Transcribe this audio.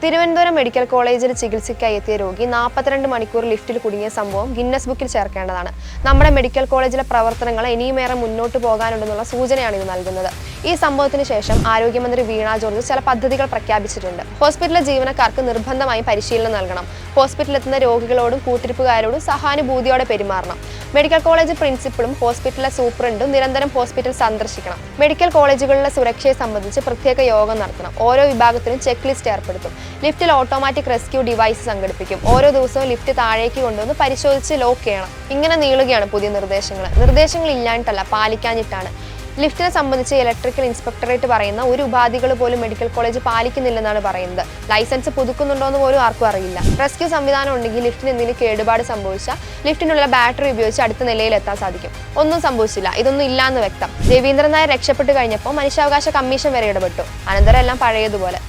Thiruvananthapuram medical കോളേജിൽ ചികിത്സയ്ക്കായി എത്തിയ രോഗി 42 മണിക്കൂർ ലിഫ്റ്റിൽ കുടുങ്ങിയ സംഭവം ഗിന്നസ് ബുക്കിൽ ചേർക്കേണ്ടതാണ്. നമ്മുടെ മെഡിക്കൽ കോളേജിലെ പ്രവർത്തനങ്ങൾ ഇനിയുമേറെ മുന്നോട്ട് പോകാനുണ്ടെന്നുള്ള സൂചനയാണ് ഇത് നൽകുന്നത്. ഈ സംഭവത്തിന് ശേഷം ആരോഗ്യമന്ത്രി വീണ ജോർജ് ചില പദ്ധതികൾ പ്രഖ്യാപിച്ചിട്ടുണ്ട്. ഹോസ്പിറ്റലിലെ ജീവനക്കാർക്ക് നിർബന്ധമായും പരിശീലനം നൽകണം. ഹോസ്പിറ്റലിലെത്തുന്ന രോഗികളോടും കൂട്ടിരിപ്പുകാരോടും സഹാനുഭൂതിയോടെ പെരുമാറണം. മെഡിക്കൽ കോളേജ് പ്രിൻസിപ്പളും ഹോസ്പിറ്റലിലെ സൂപ്രണ്ടും നിരന്തരം ഹോസ്പിറ്റൽ സന്ദർശിക്കണം. മെഡിക്കൽ കോളേജുകളിലെ സുരക്ഷയെ സംബന്ധിച്ച് പ്രത്യേക യോഗം നടത്തണം. ഓരോ വിഭാഗത്തിനും ചെക്ക് ലിസ്റ്റ് ഏർപ്പെടുത്തും. ലിഫ്റ്റിൽ ഓട്ടോമാറ്റിക് റെസ്ക്യൂ ഡിവൈസ് സംഘടിപ്പിക്കും. ഓരോ ദിവസവും ലിഫ്റ്റ് താഴേക്ക് കൊണ്ടുവന്ന് പരിശോധിച്ച് ലോക്ക് ചെയ്യണം. ഇങ്ങനെ നീളുകയാണ് പുതിയ നിർദ്ദേശങ്ങൾ ഇല്ലാഞ്ഞിട്ടല്ല, പാലിക്കാഞ്ഞിട്ടാണ്. ലിഫ്റ്റിനെ സംബന്ധിച്ച് ഇലക്ട്രിക്കൽ ഇൻസ്പെക്ടറേറ്റ് പറയുന്ന ഒരു ഉപാധികൾ പോലും മെഡിക്കൽ കോളേജ് പാലിക്കുന്നില്ലെന്നാണ് പറയുന്നത്. ലൈസൻസ് പുതുക്കുന്നുണ്ടോയെന്ന് പോലും ആർക്കും അറിയില്ല. റെസ്ക്യൂ സംവിധാനം ഉണ്ടെങ്കിൽ ലിഫ്റ്റിന് എന്തെങ്കിലും കേടുപാട് സംഭവിച്ചാൽ ലിഫ്റ്റിനുള്ള ബാറ്ററി ഉപയോഗിച്ച് അടുത്ത നിലയിൽ എത്താൻ സാധിക്കും. ഒന്നും സംഭവിച്ചില്ല, ഇതൊന്നും ഇല്ലാന്ന് വ്യക്തം. രവീന്ദ്രൻ നായർ രക്ഷപ്പെട്ടു കഴിഞ്ഞപ്പോൾ മനുഷ്യാവകാശ കമ്മീഷൻ വരെ ഇടപെട്ടു. അനന്തരം എല്ലാം പഴയതുപോലെ.